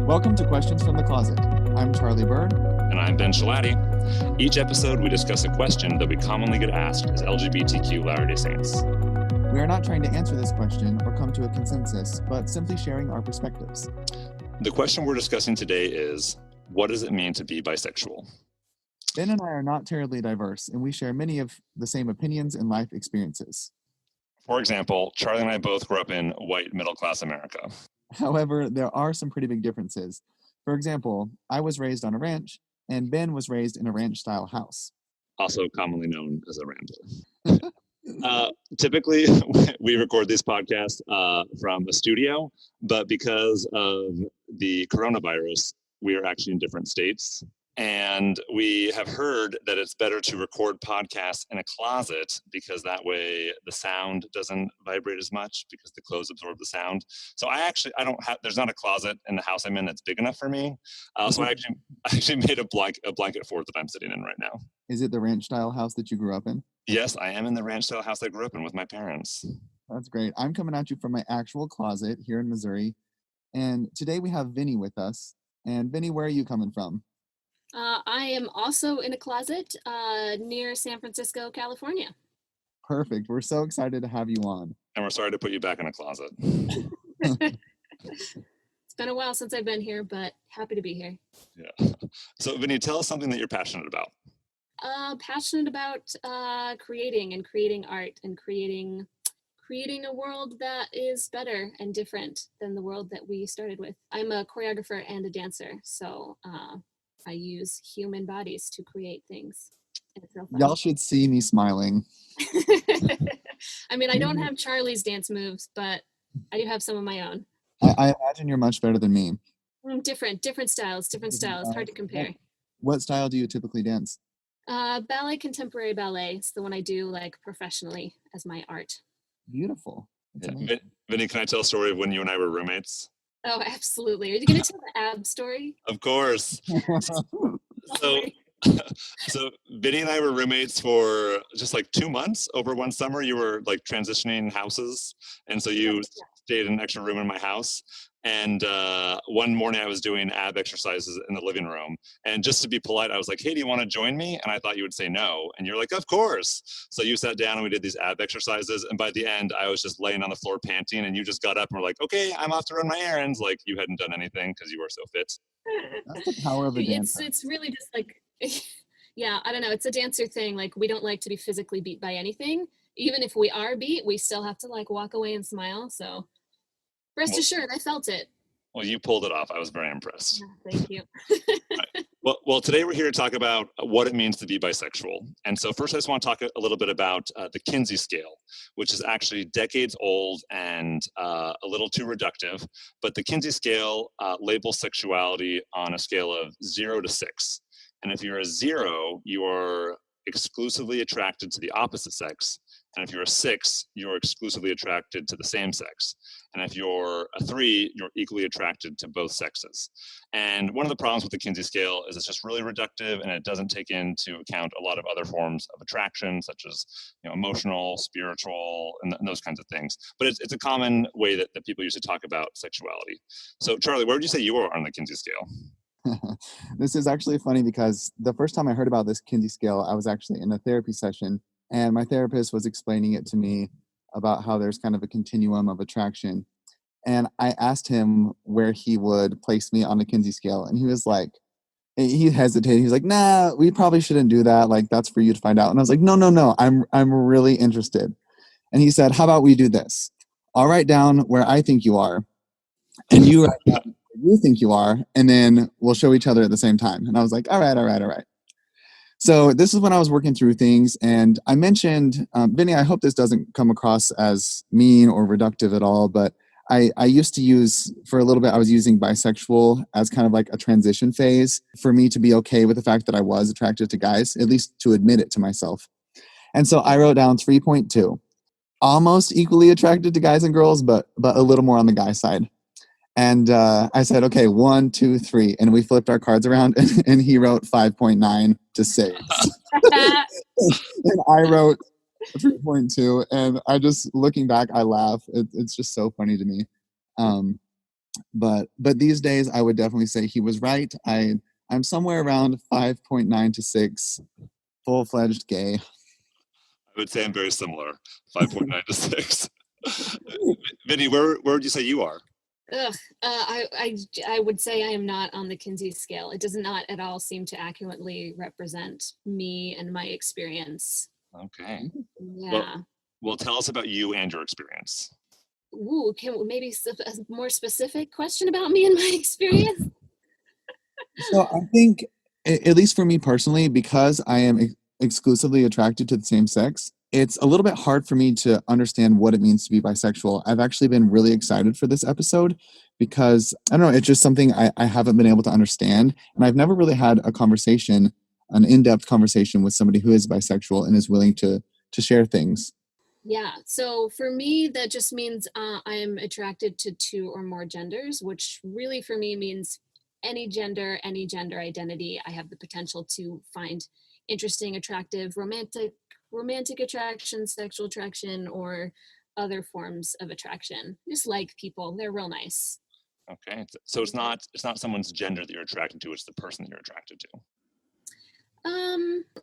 Welcome to Questions from the Closet. I'm Charlie Bird. And I'm Ben Shalati. Each episode, we discuss a question that we commonly get asked as LGBTQ Latter-day Saints. We are not trying to answer this question or come to a consensus, but simply sharing our perspectives. The question we're discussing today is, what does it mean to be bisexual? Ben and I are not terribly diverse, and we share many of the same opinions and life experiences. For example, Charlie and I both grew up in white middle-class America. However, there are some pretty big differences. For example, I was raised on a ranch, and Ben was raised in a ranch-style house. Also commonly known as a rancher. Typically, we record these podcasts from a studio, but because of the coronavirus, we are actually in different states. And we have heard that it's better to record podcasts in a closet because that way the sound doesn't vibrate as much because the clothes absorb the sound. So there's not a closet in the house I'm in that's big enough for me. So I actually made a blanket fort that I'm sitting in right now. Is it the ranch style house that you grew up in? Yes, I am in the ranch style house I grew up in with my parents. That's great. I'm coming at you from my actual closet here in Missouri. And today we have Vinnie with us. And Vinnie, where are you coming from? I am also in a closet near San Francisco, California. Perfect. We're so excited to have you on. And we're sorry to put you back in a closet. It's been a while since I've been here, but happy to be here. Yeah. So Vinnie, tell us something that you're passionate about. Passionate about creating art and creating a world that is better and different than the world that we started with. I'm a choreographer and a dancer, so I use human bodies to create things. Y'all should see me smiling. I mean, I don't have Charlie's dance moves, but I do have some of my own. I imagine you're much better than me. Different styles. Hard to compare. What style do you typically dance? Ballet, contemporary ballet. It's the one I do like professionally as my art. Beautiful. Yeah. Vinnie, can I tell a story of when you and I were roommates? Oh, absolutely. Are you going to tell the ab story? Of course. So Vinnie and I were roommates for just like 2 months. Over one summer, you were like transitioning houses. And so you stayed in an extra room in my house. And one morning I was doing ab exercises in the living room. And just to be polite, I was like, hey, do you want to join me? And I thought you would say no. And you're like, of course. So you sat down and we did these ab exercises. And by the end, I was just laying on the floor panting. And you just got up and were like, okay, I'm off to run my errands. Like you hadn't done anything because you were so fit. That's the power of a dancer. It's really just like, yeah, I don't know. It's a dancer thing. Like we don't like to be physically beat by anything. Even if we are beat, we still have to like walk away and smile. So rest assured, I felt it. Well, you pulled it off. I was very impressed. Yeah, thank you. Right. Well, today we're here to talk about what it means to be bisexual. And so first, I just want to talk a little bit about the Kinsey scale, which is actually decades old and a little too reductive. But the Kinsey scale labels sexuality on a scale of 0 to 6. And if you're a 0, you are exclusively attracted to the opposite sex. And if you're a 6, you're exclusively attracted to the same sex. And if you're a 3, you're equally attracted to both sexes. And one of the problems with the Kinsey scale is it's just really reductive and it doesn't take into account a lot of other forms of attraction, such as emotional, spiritual, and those kinds of things. But it's a common way that people used to talk about sexuality. So Charlie, where would you say you are on the Kinsey scale? This is actually funny because the first time I heard about this Kinsey scale, I was actually in a therapy session. And my therapist was explaining it to me about how there's kind of a continuum of attraction. And I asked him where he would place me on the Kinsey scale. And he was like, he hesitated. He's like, nah, we probably shouldn't do that. Like, that's for you to find out. And I was like, no, I'm really interested. And he said, how about we do this? I'll write down where I think you are. And you write down where you think you are. And then we'll show each other at the same time. And I was like, all right. So this is when I was working through things, and I mentioned, Vinnie, I hope this doesn't come across as mean or reductive at all, but I used to use, for a little bit, I was using bisexual as kind of like a transition phase for me to be okay with the fact that I was attracted to guys, at least to admit it to myself. And so I wrote down 3.2, almost equally attracted to guys and girls, but a little more on the guy side. And I said, okay, 1, 2, 3. And we flipped our cards around and he wrote 5.9 to 6. And I wrote 3.2. And I just, looking back, I laugh. It's just so funny to me. But these days I would definitely say he was right. I'm somewhere around 5.9 to 6, full-fledged gay. I would say I'm very similar, 5.9 to 6. Vinny, where would you say you are? Ugh, I would say I am not on the Kinsey scale. It does not at all seem to accurately represent me and my experience. Okay. Yeah. Well, tell us about you and your experience. Ooh, can maybe a more specific question about me and my experience? So I think, at least for me personally, because I am exclusively attracted to the same sex, it's a little bit hard for me to understand what it means to be bisexual. I've actually been really excited for this episode because I don't know, it's just something I haven't been able to understand. And I've never really had a conversation, an in-depth conversation with somebody who is bisexual and is willing to share things. Yeah, so for me, that just means I am attracted to two or more genders, which really for me means any gender identity. I have the potential to find interesting, attractive, romantic attraction, sexual attraction, or other forms of attraction. Just like people, they're real nice. Okay, so it's not someone's gender that you're attracted to; it's the person that you're attracted to.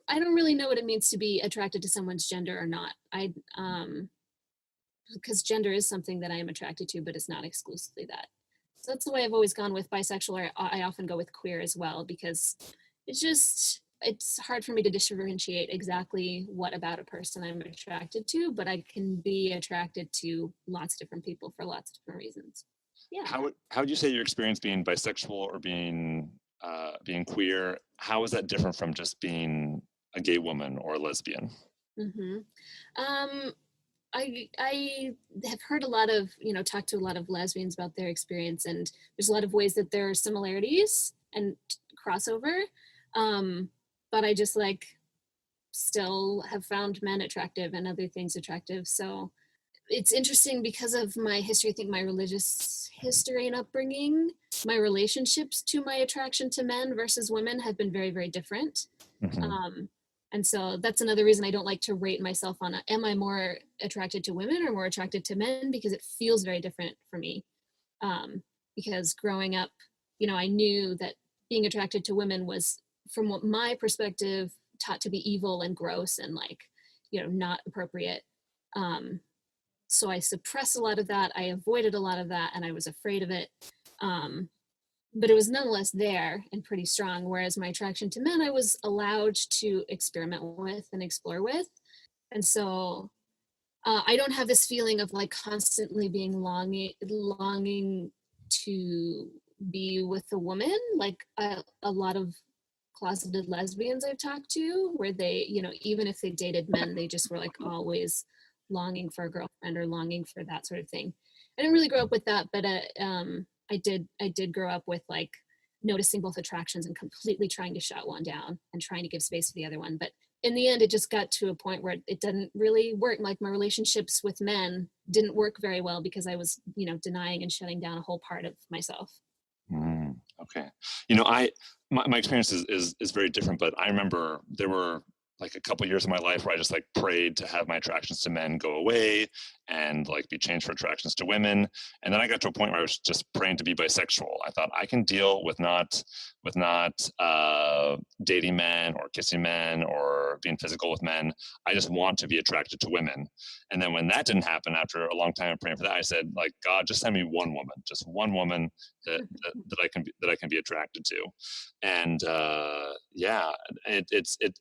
I don't really know what it means to be attracted to someone's gender or not. Because gender is something that I am attracted to, but it's not exclusively that. So that's the way I've always gone with bisexual, or I often go with queer as well, because it's hard for me to differentiate exactly what about a person I'm attracted to, but I can be attracted to lots of different people for lots of different reasons. Yeah. How would you say your experience being bisexual or being queer? How is that different from just being a gay woman or a lesbian? Mm-hmm. Um, I have heard a lot of, talked to a lot of lesbians about their experience, and there's a lot of ways that there are similarities and crossover. But I just still have found men attractive and other things attractive. So it's interesting because of my history. I think my religious history and upbringing, my relationships to my attraction to men versus women have been very, very different. Mm-hmm. And so that's another reason I don't like to rate myself on am I more attracted to women or more attracted to men, because it feels very different for me. Because growing up, I knew that being attracted to women was, from what my perspective, taught to be evil and gross and not appropriate. So I suppressed a lot of that. I avoided a lot of that, and I was afraid of it. But it was nonetheless there and pretty strong. Whereas my attraction to men, I was allowed to experiment with and explore with. And so I don't have this feeling of constantly being longing to be with a woman, like a lot of closeted lesbians I've talked to, where they, even if they dated men, they just were always longing for a girlfriend or longing for that sort of thing. I didn't really grow up with that, but I did grow up with noticing both attractions and completely trying to shut one down and trying to give space to the other one. But in the end, it just got to a point where it didn't really work. My relationships with men didn't work very well because I was, denying and shutting down a whole part of myself. Okay. My experience is very different, but I remember there were a couple years of my life where I just prayed to have my attractions to men go away and be changed for attractions to women. And then I got to a point where I was just praying to be bisexual. I thought I can deal with not dating men or kissing men or being physical with men. I just want to be attracted to women. And then when that didn't happen, after a long time of praying for that, I said, God, just send me one woman, just one woman that I can be attracted to. And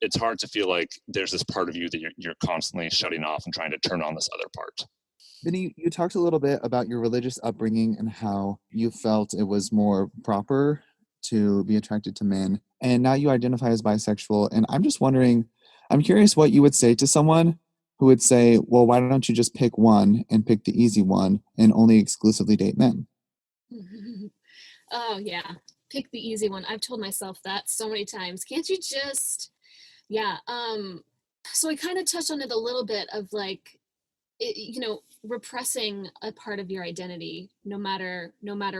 it's hard to feel like there's this part of you that you're constantly shutting off and trying to turn on this other part. Vinny, you talked a little bit about your religious upbringing and how you felt it was more proper to be attracted to men. And now you identify as bisexual. And I'm just wondering, I'm curious what you would say to someone who would say, well, why don't you just pick one and pick the easy one and only exclusively date men? Oh, yeah. Pick the easy one. I've told myself that so many times. Can't you just, yeah. So I kind of touched on it a little bit of repressing a part of your identity, no matter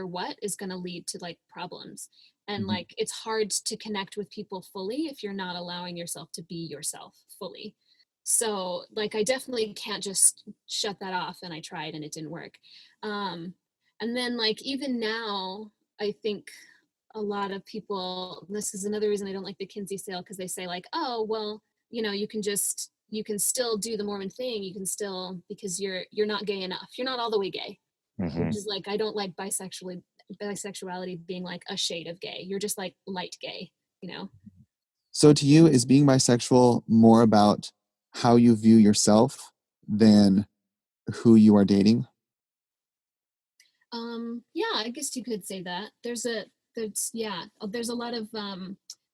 what, is going to lead to problems. And Mhm. it's hard to connect with people fully if you're not allowing yourself to be yourself fully. So I definitely can't just shut that off, and I tried and it didn't work. And then like even now, I think a lot of people, this is another reason I don't like the Kinsey sale, because they say like, oh, well, you know, you can still do the Mormon thing. You can still, because you're not gay enough. You're not all the way gay, Hmm. which is like, I don't like bisexuality being like a shade of gay. You're just like light gay, you know? So to you, is being bisexual more about how you view yourself than who you are dating? Yeah, I guess you could say that. There's a lot of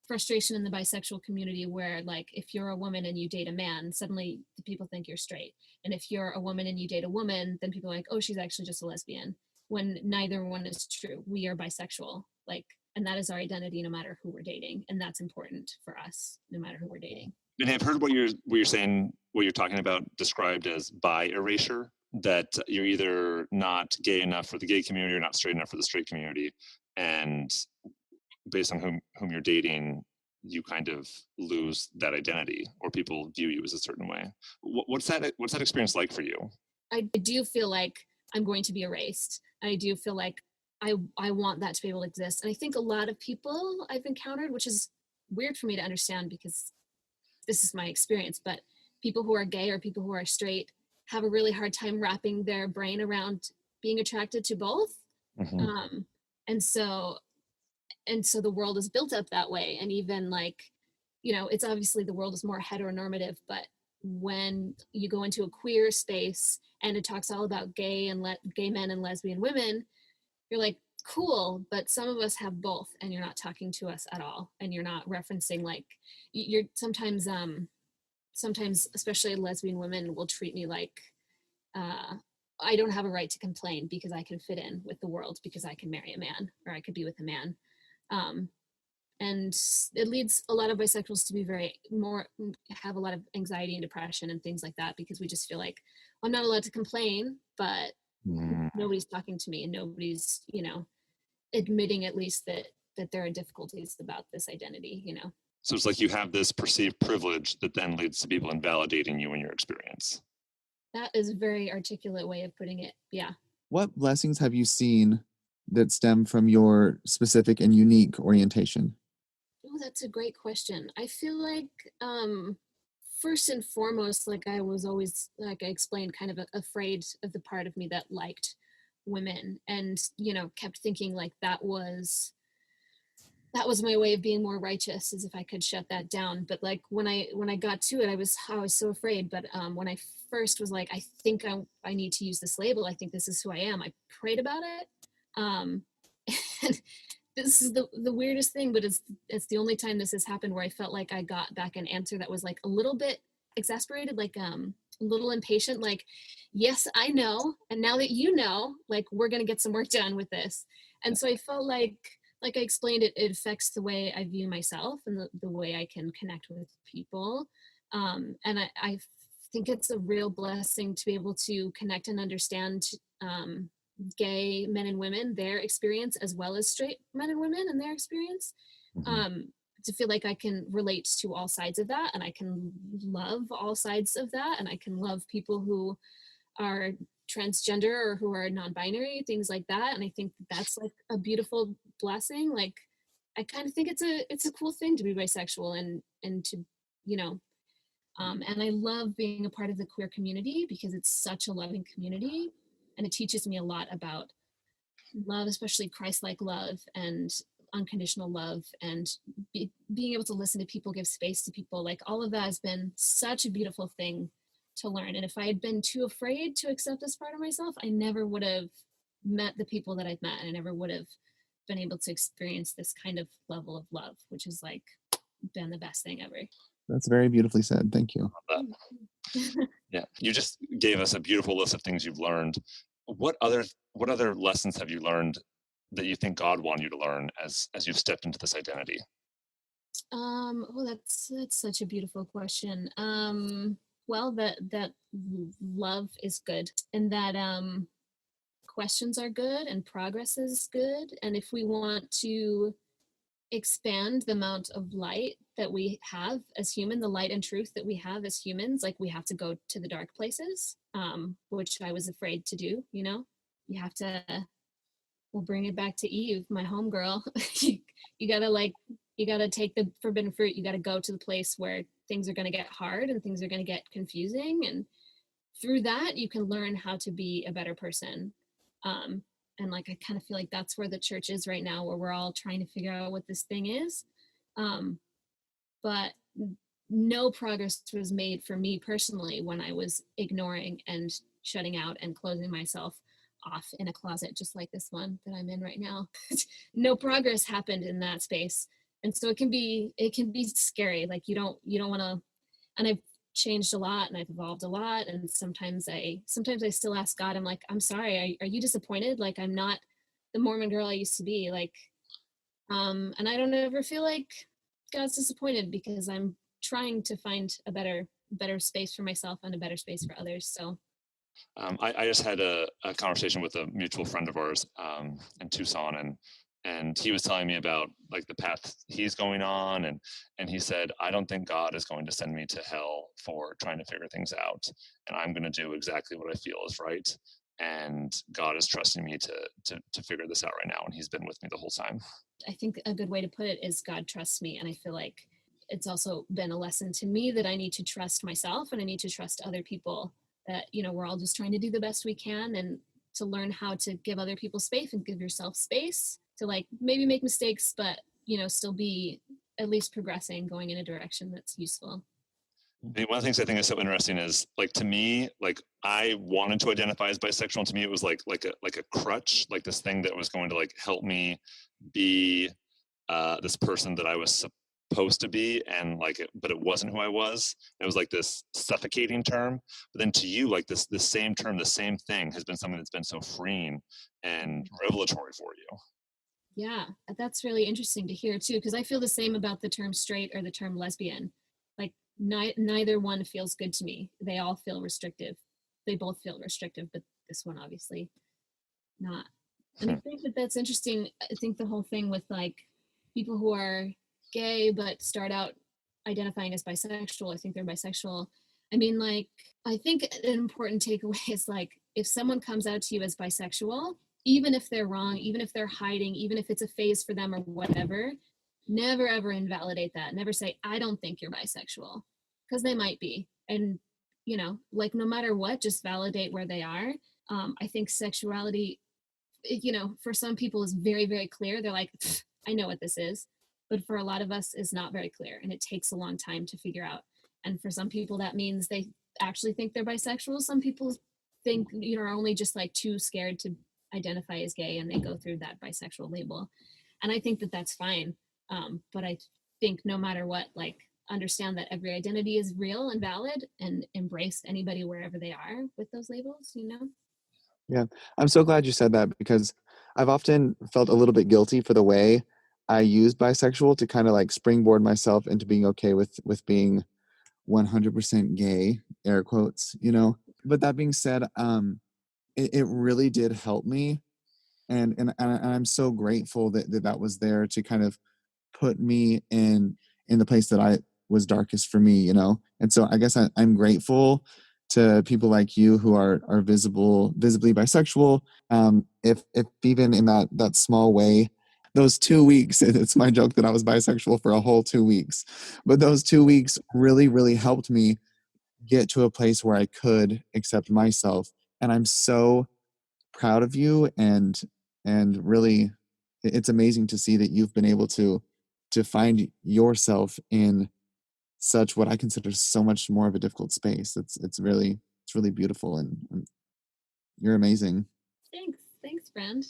frustration in the bisexual community where like if you're a woman and you date a man, suddenly the people think you're straight. And if you're a woman and you date a woman, then people are like, oh, she's actually just a lesbian. When neither one is true. We are bisexual. Like, and that is our identity no matter who we're dating. And that's important for us, no matter who we're dating. And I've heard what you're saying, what you're talking about described as bi erasure, that you're either not gay enough for the gay community or not straight enough for the straight community. And based on whom you're dating, you kind of lose that identity, or people view you as a certain way. What's that experience like for you? I do feel like I'm going to be erased. I do feel like I want that to be able to exist. And I think a lot of people I've encountered, which is weird for me to understand because this is my experience, but people who are gay or people who are straight have a really hard time wrapping their brain around being attracted to both. Hmm. Um, and so the world is built up that way. And even like, you know, it's obviously the world is more heteronormative, but when you go into a queer space and it talks all about gay men and lesbian women, you're like, cool, but some of us have both and you're not talking to us at all, and you're not referencing like you're sometimes especially lesbian women will treat me like uh I don't have a right to complain because I can fit in with the world because I can marry a man or I could be with a man. um and it leads a lot of bisexuals to be very more have a lot of anxiety and depression and things like that, because we just feel like I'm not allowed to complain, but Mm. nobody's talking to me and nobody's, you know, admitting at least that there are difficulties about this identity, you know. So it's like you have this perceived privilege that then leads to people invalidating you in your experience. That is a very articulate way of putting it. Yeah. What blessings have you seen that stem from your specific and unique orientation? Oh, that's a great question. I feel like first and foremost, like I was always, like I explained, kind of afraid of the part of me that liked women, and you know, kept thinking like that was my way of being more righteous, as if I could shut that down. But like when I got to it, I was so afraid. But when I first was like, I think I need to use this label, I think this is who I am, I prayed about it. um and this is the weirdest thing, but it's the only time this has happened where I felt like I got back an answer that was like a little bit exasperated, like a little impatient, like, yes, I know, and now that you know, like, we're gonna get some work done with this. And so I felt like I explained, it affects the way I view myself and the way I can connect with people. And I think it's a real blessing to be able to connect and understand gay men and women, their experience, as well as straight men and women and their experience. Mm-hmm. um, to feel like I can relate to all sides of that, and I can love all sides of that, and I can love people who are transgender or who are non-binary, things like that. And I think that's like a beautiful blessing. Like, I kind of think it's a cool thing to be bisexual and to, you know, and I love being a part of the queer community because it's such a loving community, and it teaches me a lot about love, especially Christ-like love and unconditional love, and being able to listen to people, give space to people. Like, all of that has been such a beautiful thing to learn. And if I had been too afraid to accept this part of myself, I never would have met the people that I've met, and I never would have been able to experience this kind of level of love, which has like been the best thing ever. That's very beautifully said. Thank you. Yeah, you just gave us a beautiful list of things you've learned. What other lessons have you learned that you think God wanted you to learn as you've stepped into this identity? Well, that's such a beautiful question. Well, that love is good, and that questions are good, and progress is good. And if we want to expand the amount of light that we have as human, the light and truth that we have as humans, like, we have to go to the dark places, which I was afraid to do. You know, you have to we'll bring it back to Eve, my homegirl. You gotta you gotta take the forbidden fruit. You gotta go to the place where things are gonna get hard and things are gonna get confusing, and through that you can learn how to be a better person. And like I kind of feel like that's where the church is right now, where we're all trying to figure out what this thing is. But no progress was made for me personally when I was ignoring and shutting out and closing myself off in a closet just like this one that I'm in right now. No progress happened in that space. And so it can be scary. Like you don't want to, and I've changed a lot and I've evolved a lot, and sometimes I still ask God, I'm like, I'm sorry, are you disappointed? Like I'm not the Mormon girl I used to be. Like and I don't ever feel like God's disappointed, because I'm trying to find a better space for myself and a better space for others. So I just had a conversation with a mutual friend of ours in Tucson, and he was telling me about like the path he's going on, and he said, I don't think God is going to send me to hell for trying to figure things out, and I'm going to do exactly what I feel is right, and God is trusting me to figure this out right now, and he's been with me the whole time. I think a good way to put it is God trusts me, and I feel like it's also been a lesson to me that I need to trust myself and I need to trust other people, that we're all just trying to do the best we can, and to learn how to give other people space and give yourself space to like maybe make mistakes, but still be at least progressing, going in a direction that's useful. One of the things I think is so interesting is, like, to me, like I wanted to identify as bisexual, and to me it was like a crutch, like this thing that was going to like help me be this person that I was supposed to be, and like but it wasn't who I was. It was like this suffocating term. But then to you, like this same term, the same thing has been something that's been so freeing and revelatory for you. Yeah, that's really interesting to hear too, because I feel the same about the term straight or the term lesbian. Like neither one feels good to me. They all feel restrictive. They both feel restrictive, but this one obviously not. And I think that's interesting. I think the whole thing with like people who are gay but start out identifying as bisexual, I think they're bisexual. I mean, like, I think an important takeaway is like, if someone comes out to you as bisexual, even if they're wrong, even if they're hiding, even if it's a phase for them or whatever, never ever invalidate that. Never say, I don't think you're bisexual, because they might be. And, like no matter what, just validate where they are. I think sexuality, for some people is very, very clear. They're like, I know what this is. But for a lot of us, is not very clear. And it takes a long time to figure out. And for some people, that means they actually think they're bisexual. Some people think, are only just like too scared to identify as gay, and they go through that bisexual label. And I think that that's fine. But I think no matter what, like, understand that every identity is real and valid, and embrace anybody wherever they are with those labels. Yeah, I'm so glad you said that, because I've often felt a little bit guilty for the way I use bisexual to kind of like springboard myself into being okay with being 100% gay, air quotes. But that being said, it really did help me, and I'm so grateful that was there to kind of put me in the place that I was darkest for me. And so I guess I'm grateful to people like you who are visibly bisexual. If even in that small way, those 2 weeks, it's my joke that I was bisexual for a whole 2 weeks, but those 2 weeks really, really helped me get to a place where I could accept myself. And I'm so proud of you, and really it's amazing to see that you've been able to find yourself in such what I consider so much more of a difficult space. It's really beautiful, and you're amazing. Thanks, friend.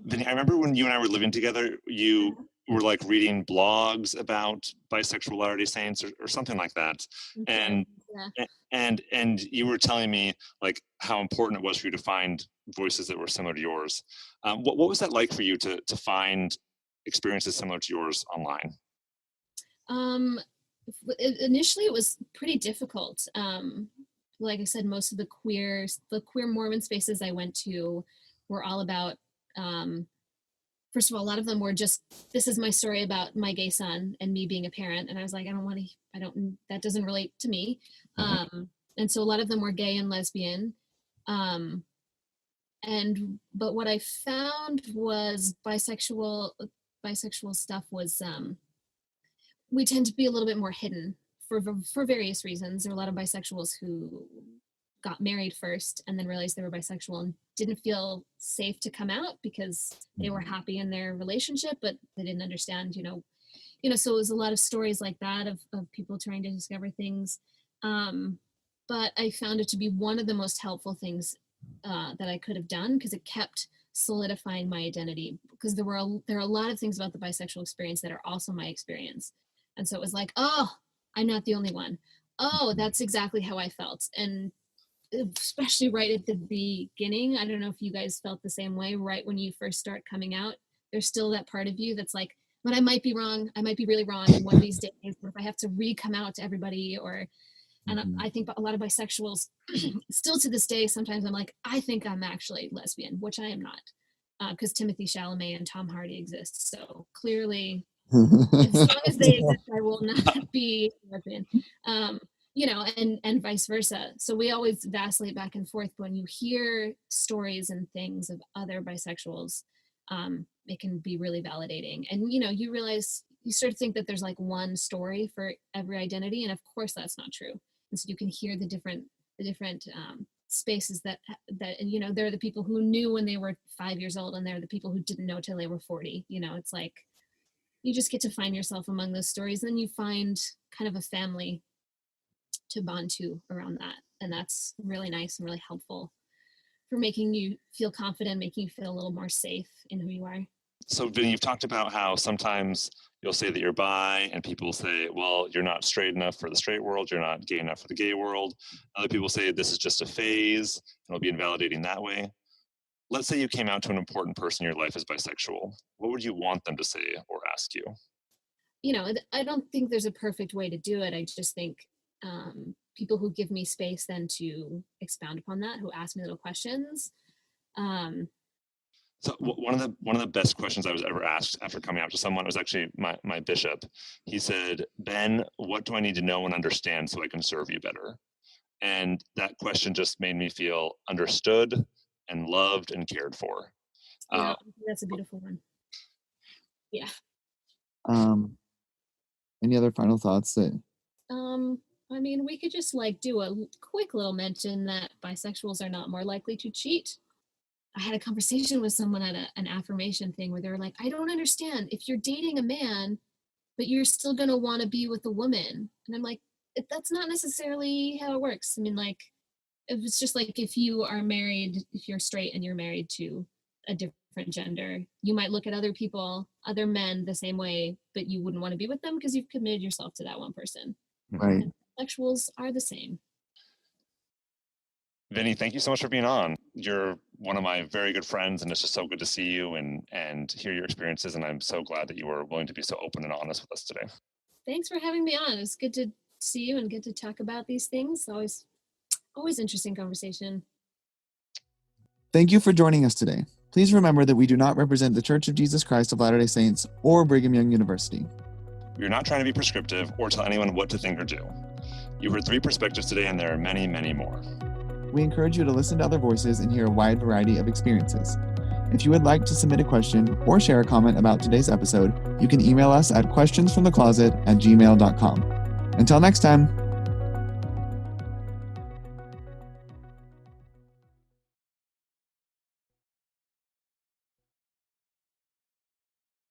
Vinny, I remember when you and I were living together, you were like reading blogs about bisexual Latter-day Saints or something like that. And Yeah. and you were telling me like how important it was for you to find voices that were similar to yours. What was that like for you to find experiences similar to yours online? Initially it was pretty difficult. Like I said, most of the queer Mormon spaces I went to were all about, first of all, a lot of them were just, this is my story about my gay son and me being a parent. And I was like, that doesn't relate to me. And so a lot of them were gay and lesbian. But what I found was bisexual stuff was we tend to be a little bit more hidden for various reasons. There are a lot of bisexuals who got married first and then realized they were bisexual and didn't feel safe to come out because they were happy in their relationship, but they didn't understand, so it was a lot of stories like that of people trying to discover things. But I found it to be one of the most helpful things that I could have done, because it kept solidifying my identity, because there are a lot of things about the bisexual experience that are also my experience. And so it was like, oh, I'm not the only one. Oh, that's exactly how I felt. And especially right at the beginning, I don't know if you guys felt the same way, right when you first start coming out, there's still that part of you that's like, but I might be wrong. I might be really wrong. And one of these days, what if I have to come out to everybody? And I think a lot of bisexuals, still to this day, sometimes I'm like, I think I'm actually lesbian, which I am not, because Timothée Chalamet and Tom Hardy exist. So clearly, as long as they exist, I will not be lesbian. And vice versa. So we always vacillate back and forth. But when you hear stories and things of other bisexuals, it can be really validating. And, you realize, you start to think that there's like one story for every identity. And of course that's not true. And so you can hear the different spaces that, and, there are the people who knew when they were 5 years old, and there are the people who didn't know till they were 40. It's like, you just get to find yourself among those stories, and then you find kind of a family to bond to around that. And that's really nice and really helpful for making you feel confident, making you feel a little more safe in who you are. So Vinnie, you've talked about how sometimes you'll say that you're bi, and people say, well, you're not straight enough for the straight world, you're not gay enough for the gay world. Other people say this is just a phase, and it'll be invalidating that way. Let's say you came out to an important person in your life as bisexual. What would you want them to say or ask you? I don't think there's a perfect way to do it. I just think people who give me space then to expound upon that, who ask me little questions. So one of the best questions I was ever asked after coming out to someone was actually my bishop. He said, Ben, what do I need to know and understand so I can serve you better? And that question just made me feel understood and loved and cared for. Yeah, that's a beautiful one. Yeah. Any other final thoughts? We could just do a quick little mention that bisexuals are not more likely to cheat. I had a conversation with someone at an affirmation thing where they were like, I don't understand. If you're dating a man, but you're still going to want to be with a woman. And I'm like, that's not necessarily how it works. It's just like if you are married, if you're straight and you're married to a different gender, you might look at other people, other men the same way, but you wouldn't want to be with them because you've committed yourself to that one person. Right. And bisexuals are the same. Vinnie, thank you so much for being on. You're one of my very good friends, and it's just so good to see you and hear your experiences. And I'm so glad that you were willing to be so open and honest with us today. Thanks for having me on. It's good to see you and get to talk about these things. Always interesting conversation. Thank you for joining us today. Please remember that we do not represent the Church of Jesus Christ of Latter-day Saints or Brigham Young University. We are not trying to be prescriptive or tell anyone what to think or do. You heard 3 perspectives today, and there are many, many more. We encourage you to listen to other voices and hear a wide variety of experiences. If you would like to submit a question or share a comment about today's episode, you can email us at questionsfromthecloset@gmail.com. Until next time.